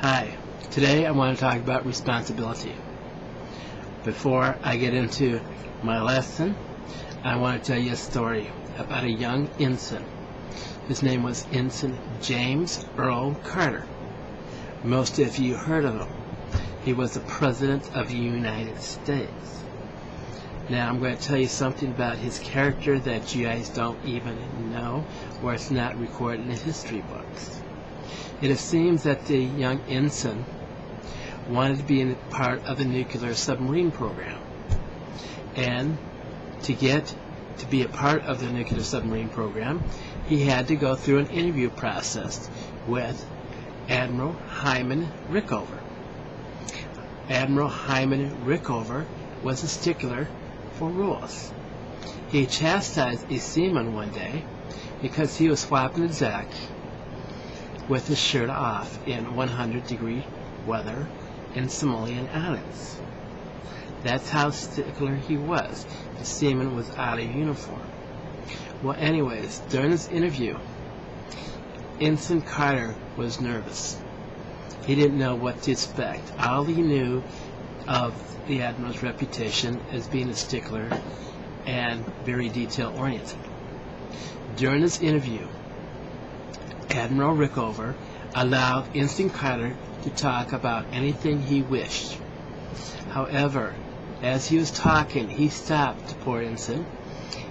Hi, today I want to talk about responsibility. Before I get into my lesson, I want to tell you a story about a young ensign. His name was Ensign James Earl Carter. Most of you heard of him. He was the President of the United States. Now I'm going to tell you something about his character that you guys don't even know, or it's not recorded in the history books. It seems that the young ensign wanted to be part of the nuclear submarine program. And to get to be a part of the nuclear submarine program, he had to go through an interview process with Admiral Hyman Rickover. Admiral Hyman Rickover was a stickler for rules. He chastised a seaman one day because he was swapping the deck with his shirt off in 100-degree weather in Somalian Islands. That's how stickler he was. The seaman was out of uniform. Well, anyways, during this interview, Ensign Carter was nervous. He didn't know what to expect. All he knew of the Admiral's reputation as being a stickler and very detail-oriented. During this interview, Admiral Rickover allowed Ensign Carter to talk about anything he wished. However, as he was talking, he stopped the poor ensign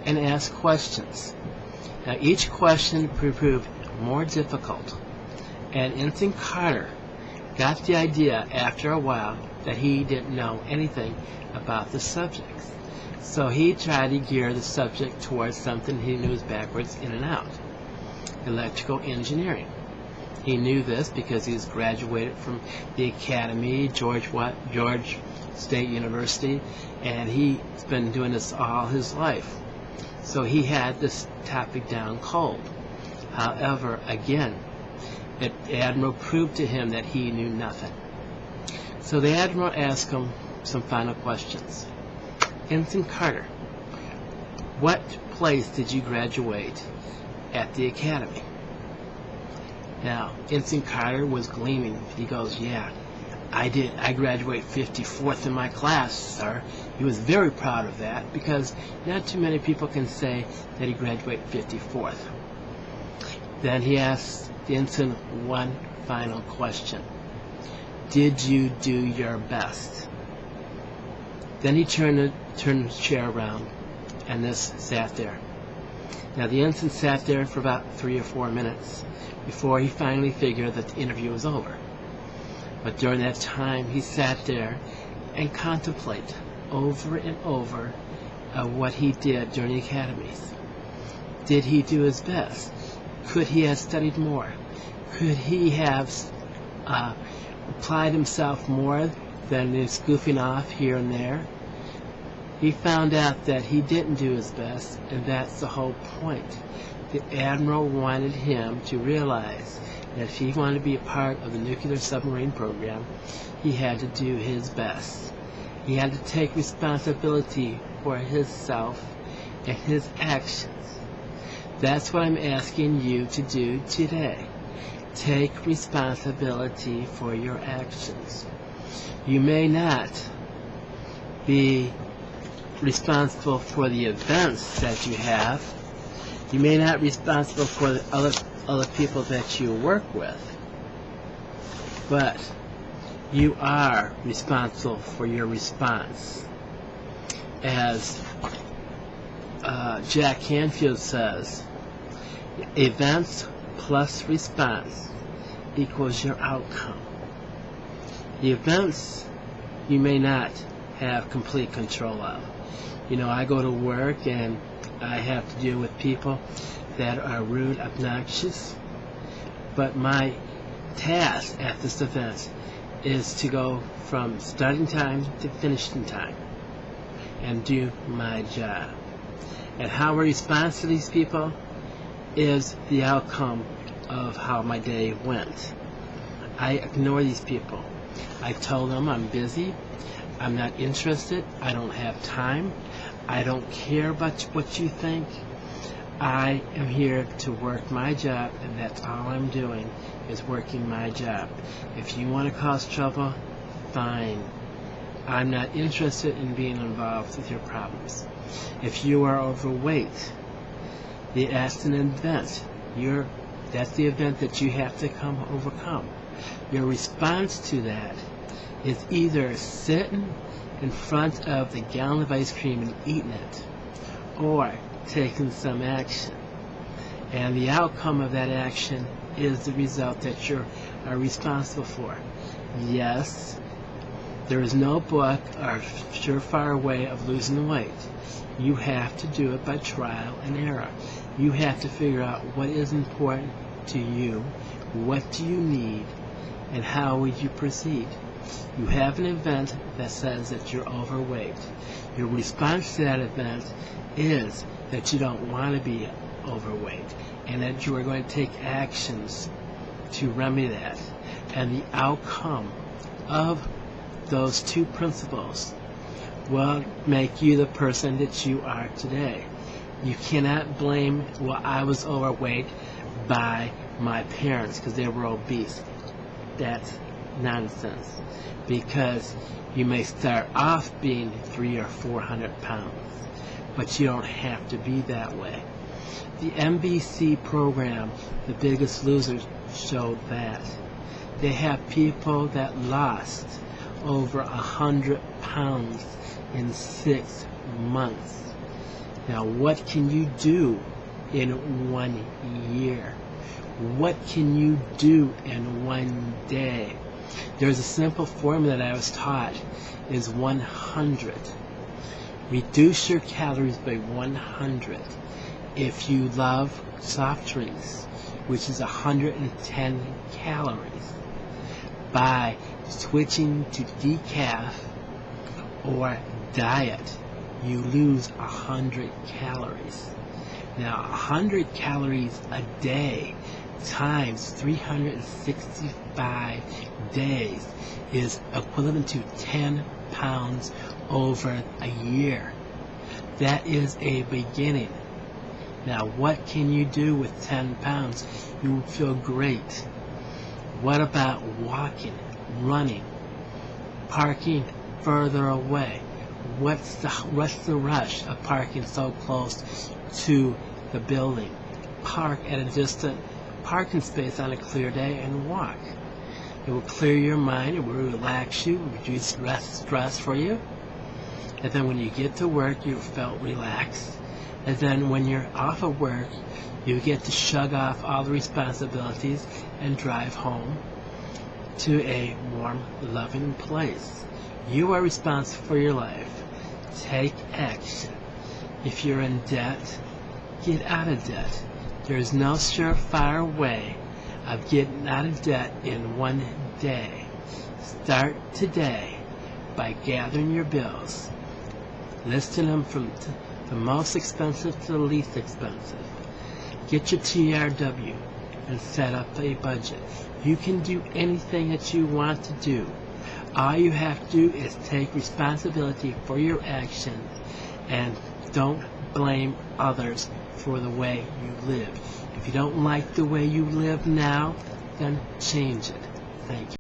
and asked questions. Now, each question proved more difficult, and Ensign Carter got the idea after a while that he didn't know anything about the subject. So he tried to gear the subject towards something he knew was backwards in and out. Electrical engineering. He knew this because he was graduated from the Academy, George State University, and he's been doing this all his life. So he had this topic down cold. However, again, the Admiral proved to him that he knew nothing. So the Admiral asked him some final questions. Ensign Carter, what place did you graduate at the Academy? Now, Ensign Carter was gleaming. He goes, yeah, I did. I graduated 54th in my class, sir. He was very proud of that because not too many people can say that he graduated 54th. Then he asked the ensign one final question. Did you do your best? Then he turned his chair around, and this sat there. Now, the ensign sat there for about 3 or 4 minutes before he finally figured that the interview was over. But during that time, he sat there and contemplated over and over what he did during the academies. Did he do his best? Could he have studied more? Could he have applied himself more than just goofing off here and there? He found out that he didn't do his best, and that's the whole point. The Admiral wanted him to realize that if he wanted to be a part of the nuclear submarine program, he had to do his best. He had to take responsibility for himself and his actions. That's what I'm asking you to do today. Take responsibility for your actions. You may not be responsible for the events that you have. You may not be responsible for the other people that you work with, but you are responsible for your response. As Jack Canfield says, events plus response equals your outcome. The events you may not have complete control of. You know, I go to work and I have to deal with people that are rude, obnoxious, but my task at this event is to go from starting time to finishing time and do my job. And how I respond to these people is the outcome of how my day went. I ignore these people. I told them I'm busy, I'm not interested, I don't have time, I don't care about what you think. I am here to work my job, and that's all I'm doing. is working my job. If you want to cause trouble, fine. I'm not interested in being involved with your problems. If you are overweight, that's an event. That's the event that you have to overcome. Your response to that is either sitting in front of the gallon of ice cream and eating it, or taking some action. And the outcome of that action is the result that you are responsible for. Yes, there is no book or surefire way of losing weight. You have to do it by trial and error. You have to figure out what is important to you, what do you need, and how would you proceed. You have an event that says that you're overweight. Your response to that event is that you don't want to be overweight, and that you are going to take actions to remedy that. And the outcome of those two principles will make you the person that you are today. You cannot blame, well, I was overweight by my parents because they were obese. That's nonsense, because you may start off being 300 or 400 pounds, but you don't have to be that way. The NBC program, The Biggest Losers, showed that. They have people that lost over 100 pounds in 6 months. Now, what can you do in 1 year? What can you do in 1 day? There's a simple formula that I was taught, is 100. Reduce your calories by 100. If you love soft drinks, which is 110 calories, by switching to decaf or diet, you lose 100 calories. Now, 100 calories a day times 365 days is equivalent to 10 pounds over a year. That is a beginning. Now, what can you do with 10 pounds? You will feel great. What about walking, running, parking further away? What's the rush of parking so close to the building? Park at a distant parking space on a clear day and walk. It will clear your mind, it will relax you, reduce stress for you. And then when you get to work, you felt relaxed. And then when you're off of work, you get to shrug off all the responsibilities and drive home to a warm, loving place. You are responsible for your life. Take action. If you're in debt, get out of debt. There is no surefire way of getting out of debt in 1 day. Start today by gathering your bills, listing them from the most expensive to the least expensive. Get your TRW and set up a budget. You can do anything that you want to do. All you have to do is take responsibility for your actions and don't blame others for the way you live. If you don't like the way you live now, then change it. Thank you.